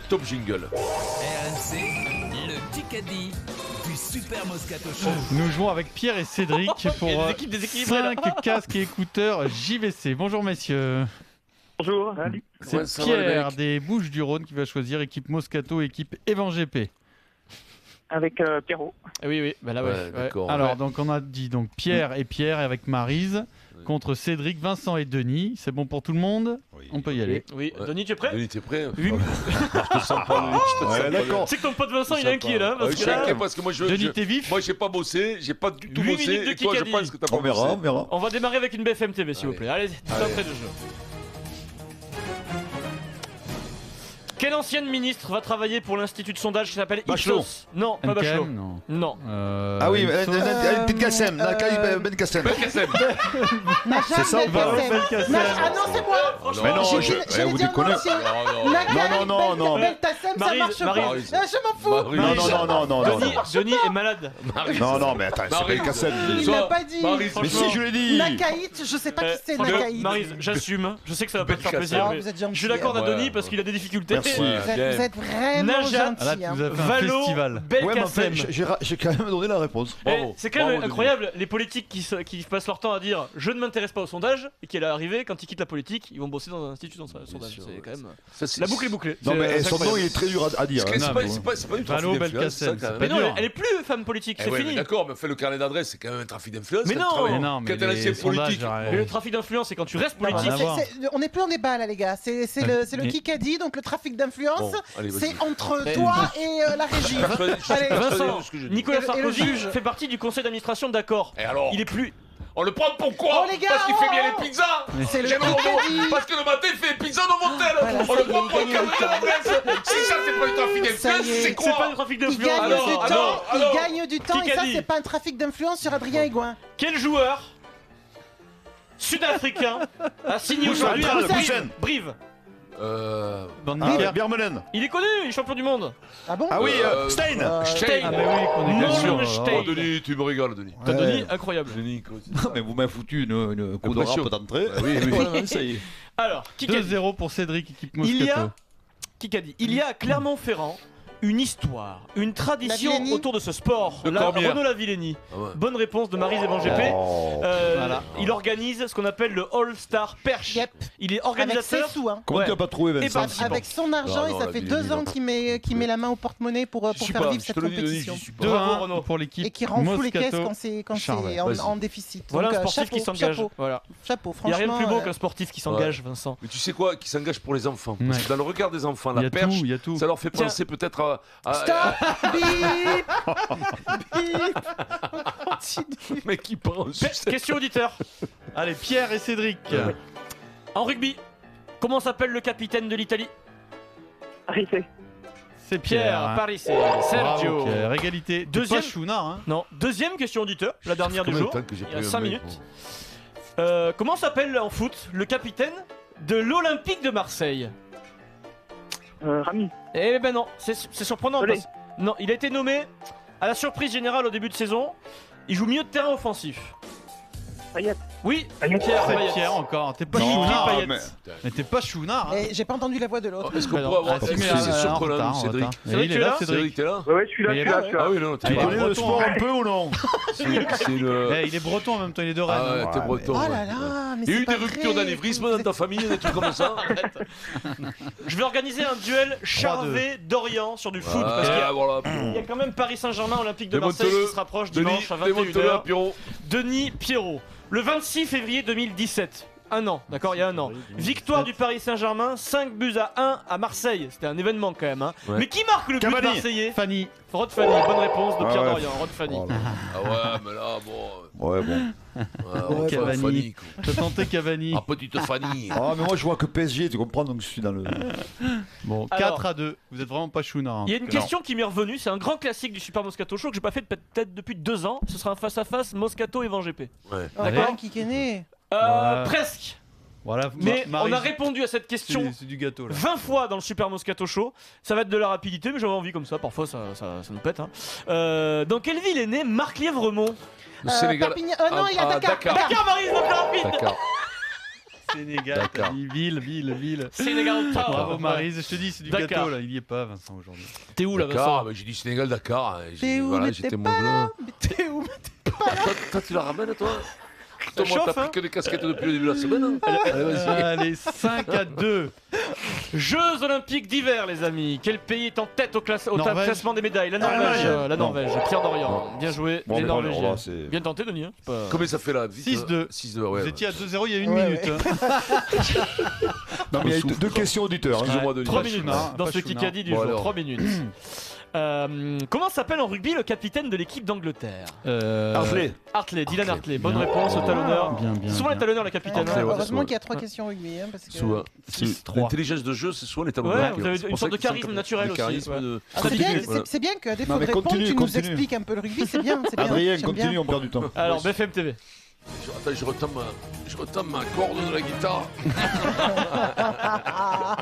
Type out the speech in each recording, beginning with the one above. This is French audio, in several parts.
Top jingle. RMC, le Kikadi du Super Moscato Show. Nous jouons avec Pierre et Cédric pour déséquilibrées, 5 casques et écouteurs JVC. Bonjour messieurs. Bonjour. C'est Ouais, ça va, les Pierre mecs. des Bouches-du-Rhône qui va choisir équipe Moscato, équipe Evan GP. Avec Pierrot. Oui, bah là, Ouais, d'accord. Alors Ouais. donc on a dit donc Pierre et Pierre avec Maryse contre Cédric, Vincent et Denis. C'est bon pour tout le monde? On peut y aller. Oui, Ouais. Denis, tu es prêt? Denis, t'es prêt? Oui. Je te sens pas, Denis. Je te sens pas. d'accord. C'est que ton pote Vincent, il est inquiet là. Ah, Parce je que suis là, inquiet parce que moi, Denis, t'es vif? moi, j'ai pas bossé, j'ai pas du tout 8 bossé. minutes de Et toi, je Kikadi. pense que t'as pas On verra, bossé. on verra. on va démarrer avec une BFM TV, s'il vous Allez. plaît. Allez, c'est Allez. entrée de jeu. Quelle ancienne ministre va travailler pour l'institut de sondage qui s'appelle Bachelot. Ipsos? Non, pas NKM, Bachelot. non. Non. Ah oui, Ipsos. Ben Kassem, Ben Kassem. Ben Kassem. C'est ça ou pas Belkacem. Ah non, c'est moi. Mais non, J'allais vous dire déconnez. non, c'est Non. Belkacem, ça Maryse, marche pas. Maryse. Je m'en fous. Non. Denis est malade. Non, mais attends, c'est Maryse. Ben Kassem. Il l'a pas dit. Maryse, Mais si, je l'ai dit. Nakaït, je sais pas qui c'est Franchement, Nakaït. Maryse, j'assume. Je sais que ça va pas te faire Belkacem. plaisir, Ah, mais vous êtes gentil. je l'accorde à Ouais. Denis parce qu'il a des difficultés. Merci. Vous êtes vraiment Najat. Ah, là, gentil. tu nous as fait un Valo, festival. Ouais, mais en fait, Belkacem. j'ai quand même donné la réponse. Bravo. C'est quand même Bravo, Denis. incroyable, les politiques qui passent leur temps à dire je ne m'intéresse pas au sondage et qui est arrivé quand ils quittent la politique, ils vont bosser dans un institut de sondage. sûr, C'est ouais. quand même. Ça, c'est- La boucle est bouclée. Non, C'est, mais c'est son nom, incroyable. il est très dur à dire. C'est hein. pas- Non, c'est mais pas- c'est pas du trafic Valo, d'influence, ça, Belkacem, quand même. Mais non, dur. elle est plus femme politique, Eh c'est ouais, mais fini. d'accord, mais fait le carnet d'adresse, c'est quand même un trafic d'influence. Mais quand non. tu travailles. Mais non, mais Quand t'es les l'ancien sondages, politique. Mais le trafic d'influence, c'est quand tu restes Non, politique. Rien à voir. on n'est plus en débat là, les gars. C'est le Mais- Kikadi, donc le trafic d'influence. Bon, allez, vas-y. C'est entre toi et la régie. Allez. Vincent, ce que je dis. Nicolas Et le Sarkozy juge. fait partie du conseil d'administration d'accord. Et alors Il est plus. On le prend pour quoi? Oh, les gars, Parce qu'il fait bien oh, les pizzas. C'est le J'aime le Kikadi. mot. Parce que le matin, il fait les pizzas dans mon hôtel. Voilà, On ça le y est, prend pour il le gagne carnet du d'adresse. Si ça, c'est pas du trafic Ça y d'influence, est. c'est C'est pas quoi? du trafic Il d'influence. gagne Alors, du temps. alors, alors. Il gagne du temps et ça, Kikadi. c'est pas un trafic d'influence sur Adrien Aigouin. Quel joueur sud-africain a signé aujourd'hui à Bouchen. Brive? Van Ah, Niekerk. Bermelen. Il est connu, il est champion du monde. Ah bon? Ah oui, Stein. Stein. Ah bah oui, qu'on est bien Mon sûr. Stein. Oh, Denis, tu me régales, Denis. T'as Ouais. Denis, incroyable. Denis, quoi. Non, mais vous m'avez foutu une coup de pression. rap d'entrée. Oui, oui. Voilà, ça y est. Alors, Kikadi. 2-0 pour Cédric, équipe Il y Moscato. a Kikadi. Il y a à Clermont-Ferrand une histoire, une tradition Lavillenie autour de ce sport. De La Corbière. Renaud Lavillenie. Ah ouais. Bonne réponse de Maryse Evan GP. Oh. Voilà. Il organise ce qu'on appelle le All-Star Perche. Yep. Il est Avec ses organisateur. sous, hein. Comment Ouais. tu as pas trouvé, Et Vincent participant. Avec son argent, Non, et non, ça la fait Villénie, 2 ans qu'il met la main au porte-monnaie pour Je suis faire pas, vivre je cette te le dis, Denis, compétition. je suis pas. Bravo, Renaud. 2-1 pour l'équipe Et qui rend fou les caisses Moscato. quand c'est Charles, en, vas-y. en déficit. Voilà un Donc, sportif qui chapeau, s'engage. chapeau, Voilà. chapeau, Il n'y a rien de plus beau franchement, qu'un sportif qui s'engage, Vincent. Mais tu sais quoi? Qui s'engage pour les enfants. Parce Ouais. que dans le regard des enfants, Il y la a perche, tout, il y a tout. ça leur fait Tiens. penser peut-être à. Stop. Bip. Bip. On continue. mec qui part en sucette. Question auditeur. Allez, Pierre et Cédric. En rugby, comment s'appelle le capitaine de l'Italie? Arrêtez. C'est Pierre. Pierre, hein. Paris, c'est Bravo, Sergio. Pierre. Égalité. T'es Deuxième- pas chounard, hein. Non, deuxième question auditeur, la dernière du Combien de jour. temps que j'ai Il y a pris un 5 mec, minutes. Comment s'appelle en foot le capitaine de l'Olympique de Marseille? Rami. Eh ben non, c'est surprenant. Olé. Parce... Non, il a été nommé à la surprise générale au début de saison. Il joue milieu de terrain offensif. Payet. Oui, Payet. Pierre C'est Payet. Pierre encore. T'es pas Dimitri chounard. Payet. Mais t'es pas chounard. Hein. Et j'ai pas entendu la voix de l'autre. Est-ce qu'on Bah pourrait non. avoir. Ah, si, Est-ce mais que c'est en surprenant, retard, en Cédric? retard. Cédric, Il est tu es là, là Cédric. Cédric, t'es là? Ouais, je suis là, Il je est suis là, là, je suis là. Ah oui, non, Ah, t'es il est pas. breton, Le sport un peu ou non? C'est une. Eh, il est breton en même temps, il est de Rennes. Ah ouais, hein. t'es breton. Oh ouais. là là, mais Il y a c'est eu pas des ruptures vrai. d'anévrisme dans ta famille, des trucs comme ça? Je vais organiser un duel Charvet-Dorian sur du foot. Parce qu'il y a- Ah, voilà. il y a quand même Paris Saint-Germain Olympique de Démonte-le. Marseille qui se rapproche Denis, dimanche à démonte-le, 21h. Pierrot. Denis Pierrot. Le 26 février 2017. Un an, d'accord, il y a un an. Victoire du Paris Saint-Germain, 5-1 à Marseille. C'était un événement quand même. Hein. Ouais. Mais qui marque le but Cavani. marseillais? Fanny. Rod Fanny, bonne réponse de Ah Pierre ouais. Dorian. Rod Fanny. Oh là là. Ah ouais, mais là, bon. Ouais, bon. Ouais, Cavani. Fanny, quoi. T'as tenté Cavani. Ah, petite Fanny. Ah, mais moi je vois que PSG, tu comprends, donc je suis dans le. Bon, Alors. 4-2. Vous êtes vraiment pas chounard. hein. Il y a une question qui m'est revenue, c'est un grand classique du Super Moscato Show que j'ai pas fait peut-être depuis 2 ans. Ce sera un face-à-face Moscato et Van GP. Ouais. Oh, D'accord. un qui est né. Voilà. Presque. Voilà. Mais Maryse, on a répondu à cette question c'est du gâteau là. 20 fois dans le Super Moscato Show. Ça va être de la rapidité, mais j'avais envie comme ça. Parfois, ça nous pète. Hein. Dans quelle ville est né Marc Lièvremont? Le Sénégal. Perpignan. Non, il y a Ah, Dakar. Dakar. Dakar, Maryse, la plus rapide. Dakar. Sénégal, Dakar. t'as dit ville. Sénégal Tower. Bravo Maryse, je te dis, c'est du Dakar. gâteau là. Il y est pas, Vincent, aujourd'hui. T'es où là, Dakar, Vincent? bah, j'ai dit Sénégal, Dakar. T'es où, Voilà, mais j'étais t'es mon pas jeu. là. Mais t'es où? Toi, tu la ramènes, toi Ça Toi, moi, chauffe, t'as hein pris que des casquettes depuis le début de la semaine. Hein. Allez, vas-y. Allez, 5-2. Jeux Olympiques d'hiver, les amis. Quel pays est en tête au Norvège. classement des médailles? La Norvège. La Norvège. Pierre Dorian. Bien joué. Bon, les mais Norvégiens. alors là, c'est- Bien tenté, Denis. Hein. C'est pas- Combien ça fait là vite, 6-2. 6-2, ouais. Vous étiez à 2-0 il y a une Ouais, minute. hein. Non, mais il y a souffle, deux quoi. questions auditeurs. hein. Excusez-moi, Denis. 3 Pas minutes Chounard, dans pas ce Chounard. Kikadi du Bon, jour. alors. 3 minutes. Comment s'appelle en rugby le capitaine de l'équipe d'Angleterre? Hartley. Hartley, Dylan Hartley. Bonne Bien. réponse au talonneur. Bien. Souvent les talonneurs, les capitaines. Hartley, hein. ouais. Heureusement ouais. qu'il y a 3 questions rugby. Hein, parce que... Souvent. 6-3. L'intelligence de jeu, c'est souvent les talons Ouais, d'arc. vous avez C'est une pour sorte ça de qu'ils sont charisme capables- naturel de aussi, charisme ouais. de- C'est continue, bien, voilà. c'est bien qu'à défaut Non, de mais répondre, continue, tu nous continue. expliques un peu le rugby, c'est bien. Adrien, j'aime bien. continue, on perd du temps. Alors, BFM TV. Attends, je retombe ma corde de la guitare.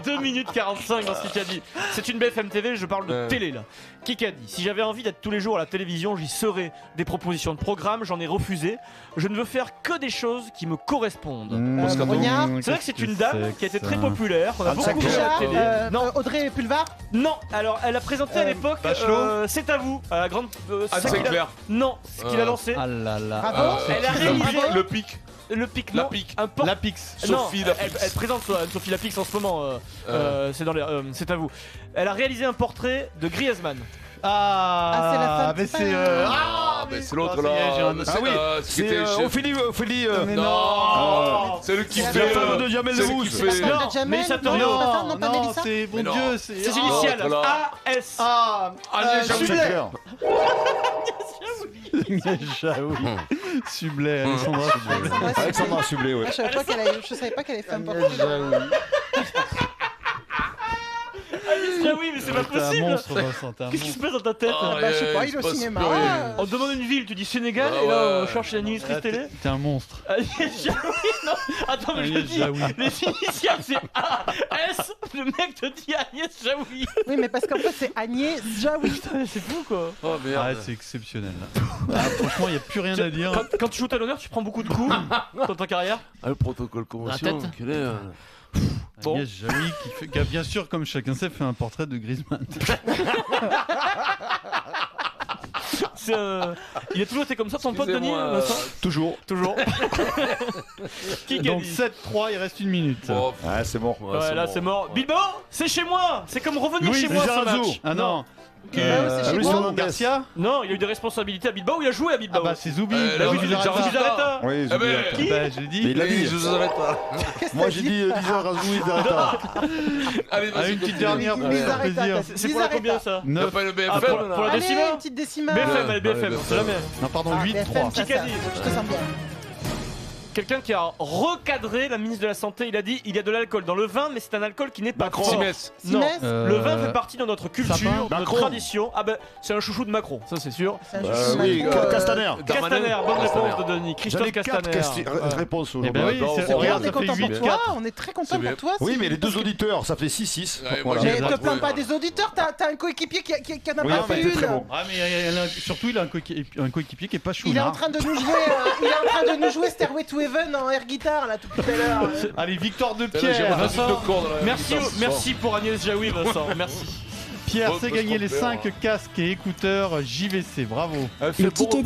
2 minutes 45 dans ce Kikadi. C'est une BFM TV, je parle de Ouais. télé là. Kikadi, si j'avais envie d'être tous les jours à la télévision, j'y serais. Des propositions de programmes, j'en ai refusé. Je ne veux faire que des choses qui me correspondent. Brognard, C'est vrai que c'est une dame qui a été très populaire, qu'on a Anne beaucoup vu Sacco. à la télé. Non, Audrey Pulvar. non, alors elle a présenté à l'époque Bachelot. C'est à vous, à la grande. Anne c'est qu'il a- Sinclair. Non, ce qu'il a lancé. Ah là là. Bravo. Elle a Le réalisé pic, le pic. le pic, La non, pique. un porte- La Pix. Sophie non, Lapix. elle présente Sophie Lapix en ce moment. C'est dans les. C'est à vous. Elle a réalisé un portrait de Griezmann. Ah, c'est la femme mais qui c'est. parle. Ah, mais c'est l'autre Ah, ça y est, j'ai là. un- C'est, Ah oui, ce qui c'est était chef. Ophélie. Mais Non, c'est le qui C'est fait. la femme de Jamel c'est le Debbouze. qui C'est la fait- femme Non, de Jamel. Mélissa Non, Torio. c'est pas ça, non, pas non, Mélissa. c'est bon Mais non. Dieu, c'est. Ses Ah. initiales. l'autre, là. AS. Ah, Agnès Jaoui. Sublet. Claire. Jaoui. Sublet, Alexandra Sublet. Alexandra Sublet, ouais. Ah, je savais pas qu'elle avait fait un portrait. Oui, mais c'est pas T'es un possible. monstre, Vincent, t'es un Qu'est-ce qui se monstre. passe dans ta tête Ah, Bah, je sais pas, il est au se passe cinéma. plus rien. Ah. On te demande une ville, tu dis Sénégal, Ah et là on ouais. cherche l'administratrice Ah, télé. T'es un monstre. Agnès Jaoui, non. Attends, mais je te Agnès dis, Jaoui. les initiales c'est AS. Le mec te dit Agnès Jaoui. Oui, mais parce qu'en fait, c'est Agnès Jaoui. Putain, c'est fou quoi. Oh Ah, merde. c'est exceptionnel. Là. Ah, franchement, il n'y a plus rien à dire. Quand tu joues à l'honneur, tu prends beaucoup de coups dans ta carrière. Ah, le protocole convention. La tête. quel est, Bon. Agnès Jaoui qui a bien sûr, comme chacun sait, fait un portrait de Griezmann. C'est, il a toujours été comme ça, ton pote Denis Excusez-moi, Vincent Toujours. Toujours. Qui Donc gagne 7-3, il reste une minute. Bon, Ah, c'est bon. Ouais, là c'est mort. Bilbao, c'est chez moi. C'est comme revenir Louis chez moi ce Lizarazu. match. Ah non. c'est chez Luis moi. Fernandez. Garcia. Non, il a eu des responsabilités à Bilbao. Il a joué à Ah Bilbao. bah c'est Zoubi. là, Bah oui, Zoubi Zoubi Zareta. Zareta. Oui, Eh Zoubi. ben, Qui Bah j'ai Mais dit. il l'a dit. je vous arrête pas. Moi, j'ai dit Lizarazu, Zareta. Allez, Ah, vas-y. une petite continue. dernière pour faire Zareta, plaisir. t'as dit. C'est pour la Lizareta. combien ça T'as 9. pas une Ah, BFM pour la là Allez, décima une petite décimale. BFM, allez, BFM, Allez, on sait jamais. Non, pardon, Ah, 8-3. BFM, ça, Kikadi. je te sens bien. Quelqu'un qui a recadré la ministre de la Santé, il a dit il y a de l'alcool dans le vin, mais c'est un alcool qui n'est pas fort. Simès. Non, Simès, le vin fait partie de notre culture, Sapin. de notre Macron. tradition. Ah ben, c'est un chouchou de Macron, ça c'est sûr. c'est un jeu de Oui, Macron. Castaner. Castaner, bonne Castaner. réponse de Denis. J'en Christophe ai 4 Castaner. réponses Eh aujourd'hui. ben oui, Bon, c'est- C'est bien, regarde, on est ça fait content pour 8-4. toi, on est très content C'est pour bien. toi. Oui, c'est- mais les deux auditeurs, ça fait 6-6. Ouais, Voilà. moi, Mais j'ai- te plains Ouais, pas ouais. des auditeurs, t'as un coéquipier qui en a Oui, pas en fait, fait c'est très une. bon. Ah mais surtout il a un coéquipier qui est pas Il est en chounard. train de nous jouer, Stairway to Heaven en air guitare là tout à l'heure. Allez, victoire de Putain, j'ai Pierre. pas de corde, là. Merci, Putain, merci pour Agnès Jaoui, Vincent. Merci. Pierre Bon, s'est bah, gagné je les compte bien. 5 casques et écouteurs JVC. Bravo. Elle fait Le bon Kikadi.